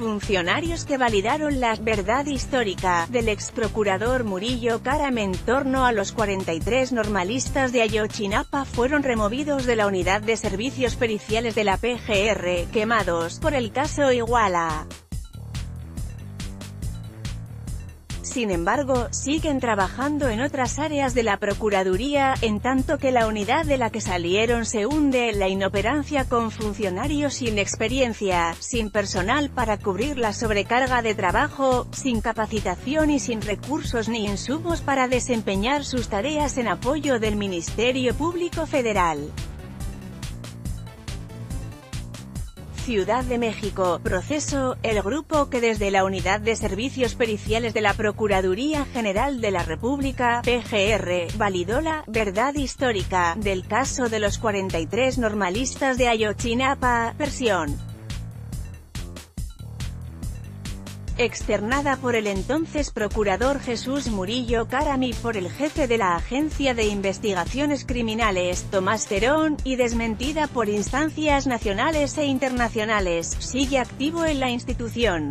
funcionarios que validaron la «verdad histórica» del exprocurador Murillo Karam en torno a los 43 normalistas de Ayotzinapa fueron removidos de la unidad de servicios periciales de la PGR, quemados por el caso Iguala. Sin embargo, siguen trabajando en otras áreas de la Procuraduría, en tanto que la unidad de la que salieron se hunde en la inoperancia con funcionarios sin experiencia, sin personal para cubrir la sobrecarga de trabajo, sin capacitación y sin recursos ni insumos para desempeñar sus tareas en apoyo del Ministerio Público Federal. Ciudad de México, proceso. El grupo que desde la Unidad de Servicios Periciales de la Procuraduría General de la República, PGR, validó la «verdad histórica» del caso de los 43 normalistas de Ayotzinapa, versión externada por el entonces procurador Jesús Murillo Karam y por el jefe de la Agencia de Investigaciones Criminales, Tomás Cerón, y desmentida por instancias nacionales e internacionales, sigue activo en la institución.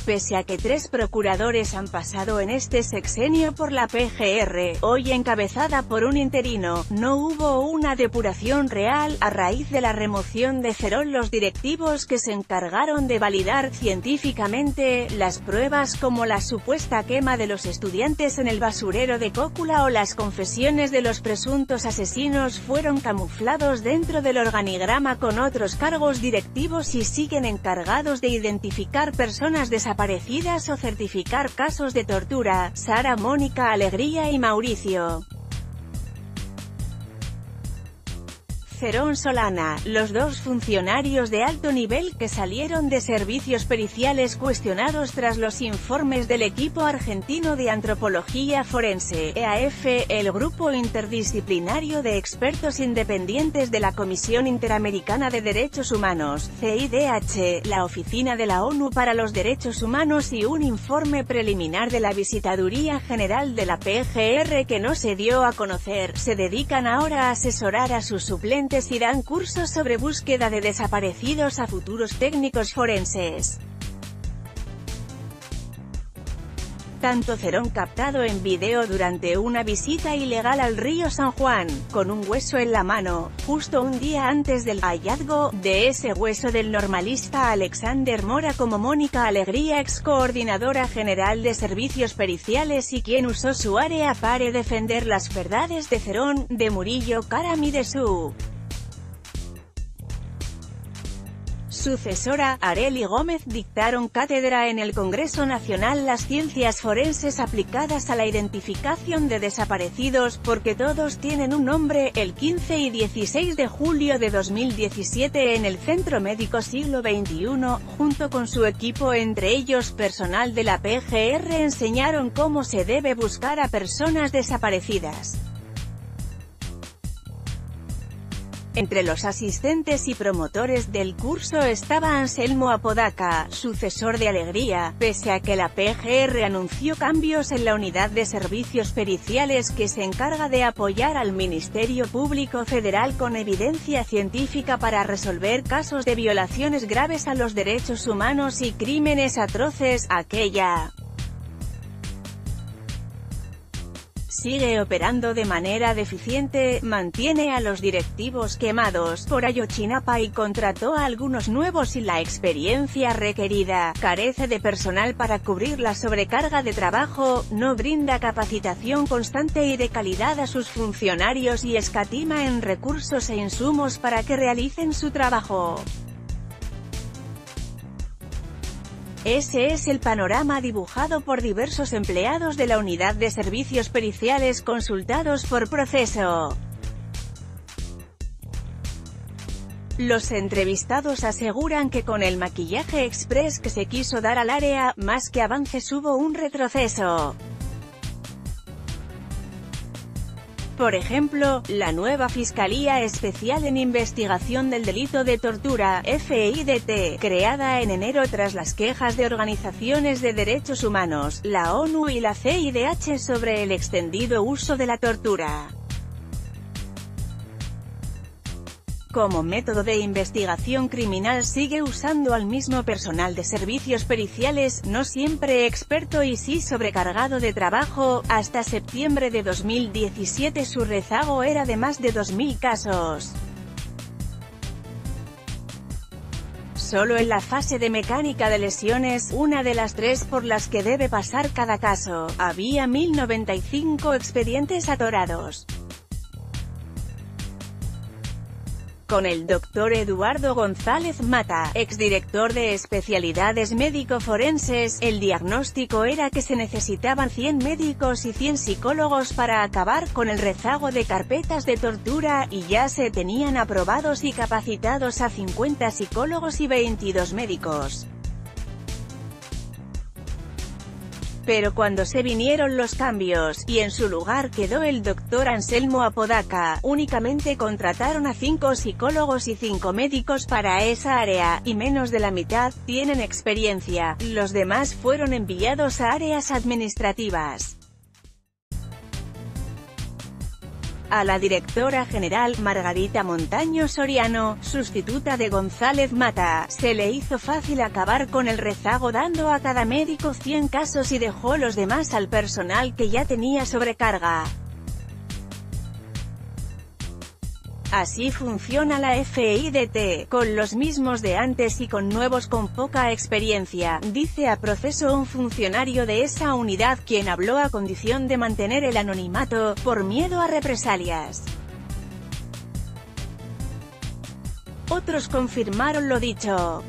Pese a que 3 procuradores han pasado en este sexenio por la PGR, hoy encabezada por un interino, no hubo una depuración real. A raíz de la remoción de Cerón, los directivos que se encargaron de validar científicamente las pruebas como la supuesta quema de los estudiantes en el basurero de Cócula o las confesiones de los presuntos asesinos fueron camuflados dentro del organigrama con otros cargos directivos y siguen encargados de identificar personas desaparecidas o certificar casos de tortura. Sara Mónica Alegría y Mauricio Cerón Solana, los 2 funcionarios de alto nivel que salieron de servicios periciales cuestionados tras los informes del equipo argentino de antropología forense, EAF, el grupo interdisciplinario de expertos independientes de la Comisión Interamericana de Derechos Humanos, CIDH, la Oficina de la ONU para los Derechos Humanos y un informe preliminar de la Visitaduría General de la PGR que no se dio a conocer, se dedican ahora a asesorar a sus suplentes y dan cursos sobre búsqueda de desaparecidos a futuros técnicos forenses. Tanto Cerón captado en video durante una visita ilegal al río San Juan, con un hueso en la mano, justo un día antes del hallazgo de ese hueso del normalista Alexander Mora, como Mónica Alegría, ex coordinadora general de servicios periciales y quien usó su área para defender las verdades de Cerón, de Murillo Karam y de su sucesora, Arely Gómez, dictaron cátedra en el Congreso Nacional las ciencias forenses aplicadas a la identificación de desaparecidos, porque todos tienen un nombre, el 15 y 16 de julio de 2017 en el Centro Médico Siglo XXI, junto con su equipo, entre ellos personal de la PGR, enseñaron cómo se debe buscar a personas desaparecidas. Entre los asistentes y promotores del curso estaba Anselmo Apodaca, sucesor de Alegría, pese a que la PGR anunció cambios en la unidad de servicios periciales que se encarga de apoyar al Ministerio Público Federal con evidencia científica para resolver casos de violaciones graves a los derechos humanos y crímenes atroces. Aquella sigue operando de manera deficiente, mantiene a los directivos quemados por Ayotzinapa y contrató a algunos nuevos sin la experiencia requerida, carece de personal para cubrir la sobrecarga de trabajo, no brinda capacitación constante y de calidad a sus funcionarios y escatima en recursos e insumos para que realicen su trabajo. Ese es el panorama dibujado por diversos empleados de la Unidad de Servicios Periciales consultados por Proceso. Los entrevistados aseguran que con el maquillaje express que se quiso dar al área, más que avances hubo un retroceso. Por ejemplo, la nueva Fiscalía Especial en Investigación del Delito de Tortura, FIDT, creada en enero tras las quejas de organizaciones de derechos humanos, la ONU y la CIDH sobre el extendido uso de la tortura. Como método de investigación criminal sigue usando al mismo personal de servicios periciales, no siempre experto y sí sobrecargado de trabajo. Hasta septiembre de 2017 su rezago era de más de 2000 casos. Solo en la fase de mecánica de lesiones, una de las 3 por las que debe pasar cada caso, había 1095 expedientes atorados. Con el Dr. Eduardo González Mata, exdirector de especialidades médico-forenses, el diagnóstico era que se necesitaban 100 médicos y 100 psicólogos para acabar con el rezago de carpetas de tortura, y ya se tenían aprobados y capacitados a 50 psicólogos y 22 médicos. Pero cuando se vinieron los cambios, y en su lugar quedó el Dr. Anselmo Apodaca, únicamente contrataron a 5 psicólogos y 5 médicos para esa área, y menos de la mitad tienen experiencia. Los demás fueron enviados a áreas administrativas. A la directora general, Margarita Montaño Soriano, sustituta de González Mata, se le hizo fácil acabar con el rezago dando a cada médico 100 casos y dejó los demás al personal que ya tenía sobrecarga. Así funciona la FIDT, con los mismos de antes y con nuevos con poca experiencia, dice a Proceso un funcionario de esa unidad quien habló a condición de mantener el anonimato, por miedo a represalias. Otros confirmaron lo dicho.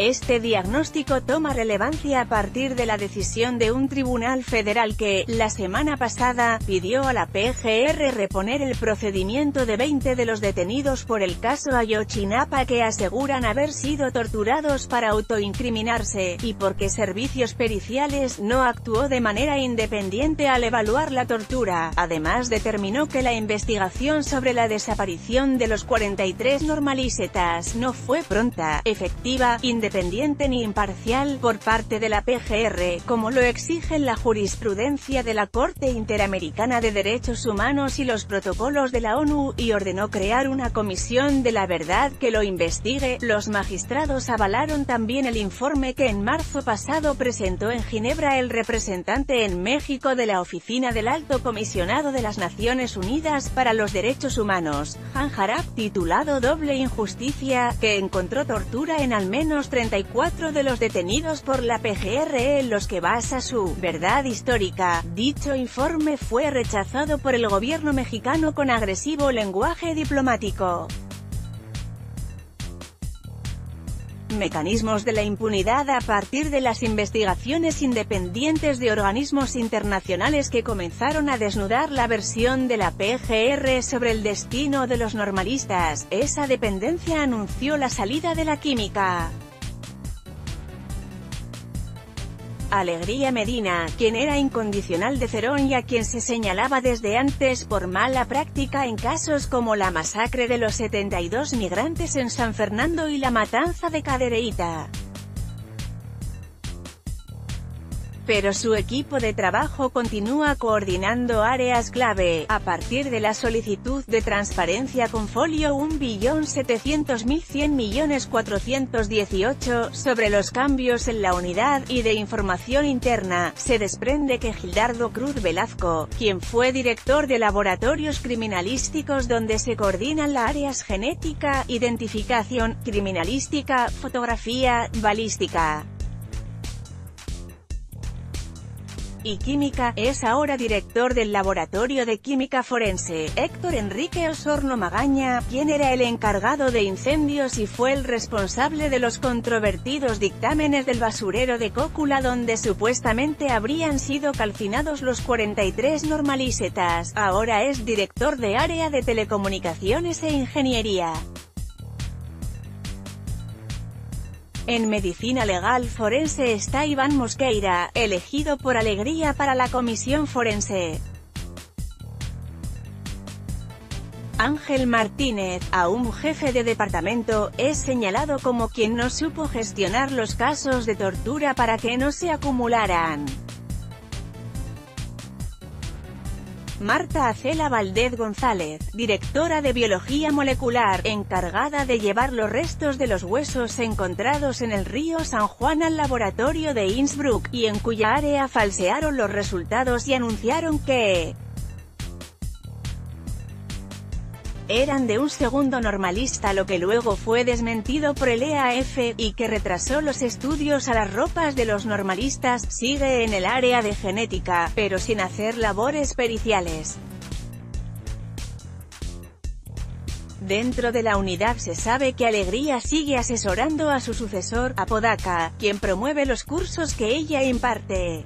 Este diagnóstico toma relevancia a partir de la decisión de un tribunal federal que, la semana pasada, pidió a la PGR reponer el procedimiento de 20 de los detenidos por el caso Ayotzinapa que aseguran haber sido torturados para autoincriminarse, y porque Servicios Periciales no actuó de manera independiente al evaluar la tortura. Además determinó que la investigación sobre la desaparición de los 43 normalisetas no fue pronta, efectiva, independiente ni imparcial por parte de la PGR, como lo exigen la jurisprudencia de la Corte Interamericana de Derechos Humanos y los protocolos de la ONU, y ordenó crear una comisión de la verdad que lo investigue. Los magistrados avalaron también el informe que en marzo pasado presentó en Ginebra el representante en México de la Oficina del Alto Comisionado de las Naciones Unidas para los Derechos Humanos, Han Harap, titulado Doble Injusticia, que encontró tortura en al menos 34 de los detenidos por la PGR en los que basa su verdad histórica. Dicho informe fue rechazado por el gobierno mexicano con agresivo lenguaje diplomático. Mecanismos de la impunidad a partir de las investigaciones independientes de organismos internacionales que comenzaron a desnudar la versión de la PGR sobre el destino de los normalistas. Esa dependencia anunció la salida de la química. Alegría Medina, quien era incondicional de Cerón y a quien se señalaba desde antes por mala práctica en casos como la masacre de los 72 migrantes en San Fernando y la matanza de Cadereyta. Pero su equipo de trabajo continúa coordinando áreas clave, a partir de la solicitud de transparencia con folio 1.700.100.418, sobre los cambios en la unidad, y de información interna, se desprende que Gildardo Cruz Velasco, quien fue director de laboratorios criminalísticos donde se coordinan las áreas genética, identificación, criminalística, fotografía, balística y química, es ahora director del Laboratorio de Química Forense. Héctor Enrique Osorno Magaña, quien era el encargado de incendios y fue el responsable de los controvertidos dictámenes del basurero de Cócula donde supuestamente habrían sido calcinados los 43 normalisetas, ahora es director de área de telecomunicaciones e ingeniería. En Medicina Legal Forense está Iván Mosqueira, elegido por Alegría para la Comisión Forense. Ángel Martínez, aún jefe de departamento, es señalado como quien no supo gestionar los casos de tortura para que no se acumularan. Marta Acela Valdez González, directora de Biología Molecular, encargada de llevar los restos de los huesos encontrados en el río San Juan al laboratorio de Innsbruck, y en cuya área falsearon los resultados y anunciaron que eran de un segundo normalista, lo que luego fue desmentido por el EAF, y que retrasó los estudios a las ropas de los normalistas. Sigue en el área de genética, pero sin hacer labores periciales. Dentro de la unidad se sabe que Alegría sigue asesorando a su sucesor, Apodaca, quien promueve los cursos que ella imparte.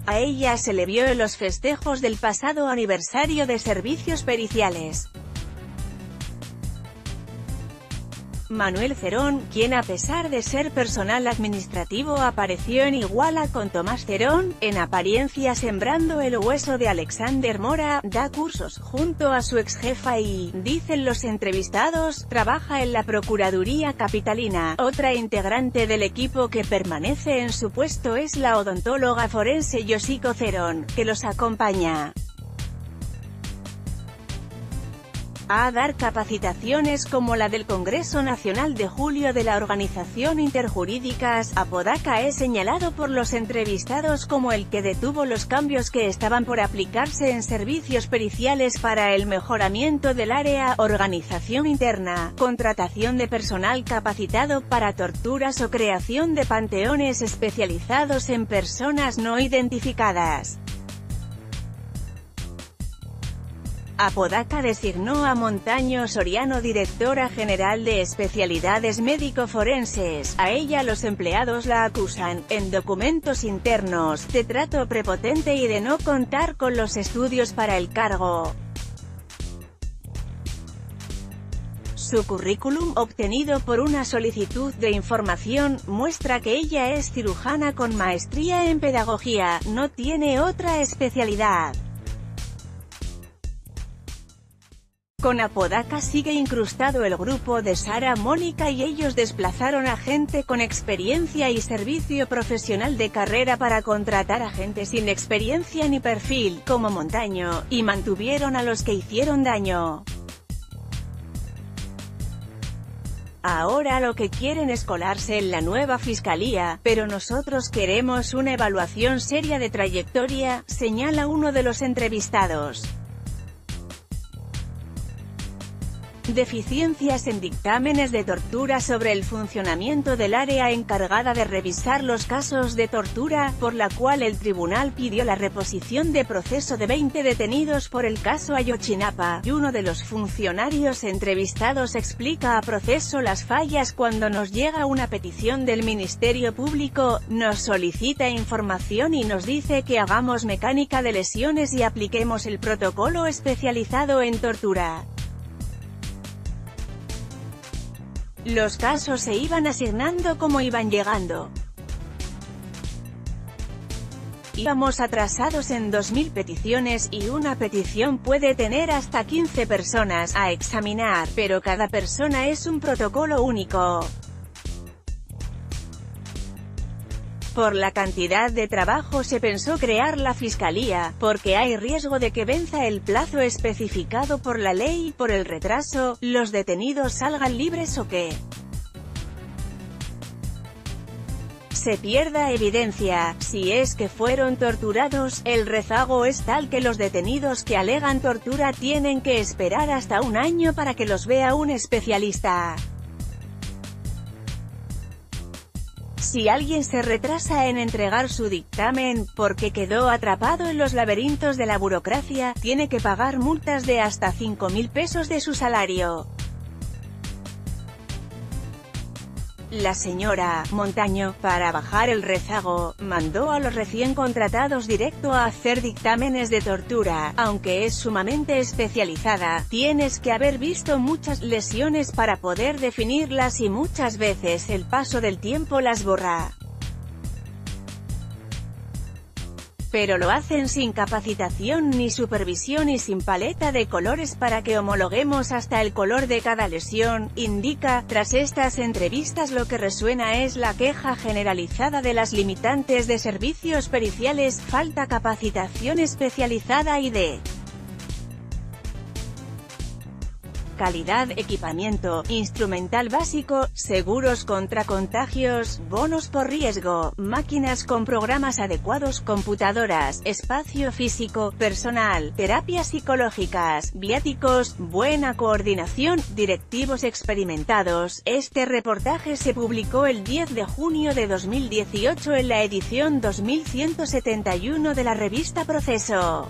A ella se le vio en los festejos del pasado aniversario de servicios periciales. Manuel Cerón, quien a pesar de ser personal administrativo apareció en Iguala con Tomás Cerón, en apariencia sembrando el hueso de Alexander Mora, da cursos junto a su exjefa y, dicen los entrevistados, trabaja en la Procuraduría Capitalina. Otra integrante del equipo que permanece en su puesto es la odontóloga forense Yoshiko Cerón, que los acompaña a dar capacitaciones como la del Congreso Nacional de Julio de la Organización Interjurídicas. Apodaca es señalado por los entrevistados como el que detuvo los cambios que estaban por aplicarse en servicios periciales para el mejoramiento del área, organización interna, contratación de personal capacitado para torturas o creación de panteones especializados en personas no identificadas. Apodaca designó a Montaño Soriano directora general de especialidades médico-forenses. A ella los empleados la acusan, en documentos internos, de trato prepotente y de no contar con los estudios para el cargo. Su currículum, obtenido por una solicitud de información, muestra que ella es cirujana con maestría en pedagogía, no tiene otra especialidad. Con Apodaca sigue incrustado el grupo de Sara Mónica y ellos desplazaron a gente con experiencia y servicio profesional de carrera para contratar a gente sin experiencia ni perfil, como Montaño, y mantuvieron a los que hicieron daño. Ahora lo que quieren es colarse en la nueva fiscalía, pero nosotros queremos una evaluación seria de trayectoria, señala uno de los entrevistados. Deficiencias en dictámenes de tortura sobre el funcionamiento del área encargada de revisar los casos de tortura, por la cual el tribunal pidió la reposición de proceso de 20 detenidos por el caso Ayotzinapa, y uno de los funcionarios entrevistados explica a Proceso las fallas cuando nos llega una petición del Ministerio Público, nos solicita información y nos dice que hagamos mecánica de lesiones y apliquemos el protocolo especializado en tortura. Los casos se iban asignando como iban llegando. Íbamos atrasados en 2000 peticiones y una petición puede tener hasta 15 personas a examinar, pero cada persona es un protocolo único. Por la cantidad de trabajo se pensó crear la fiscalía, porque hay riesgo de que venza el plazo especificado por la ley y por el retraso, los detenidos salgan libres o que se pierda evidencia. Si es que fueron torturados, el rezago es tal que los detenidos que alegan tortura tienen que esperar hasta un año para que los vea un especialista. Si alguien se retrasa en entregar su dictamen, porque quedó atrapado en los laberintos de la burocracia, tiene que pagar multas de hasta 5.000 pesos de su salario. La señora Montaño, para bajar el rezago, mandó a los recién contratados directo a hacer dictámenes de tortura. Aunque es sumamente especializada, tienes que haber visto muchas lesiones para poder definirlas y muchas veces el paso del tiempo las borra. pero lo hacen sin capacitación ni supervisión y sin paleta de colores para que homologuemos hasta el color de cada lesión, indica. Tras estas entrevistas lo que resuena es la queja generalizada de las limitantes de servicios periciales, falta capacitación especializada y de calidad, equipamiento, instrumental básico, seguros contra contagios, bonos por riesgo, máquinas con programas adecuados, computadoras, espacio físico, personal, terapias psicológicas, viáticos, buena coordinación, directivos experimentados. Este reportaje se publicó el 10 de junio de 2018 en la edición 2171 de la revista Proceso.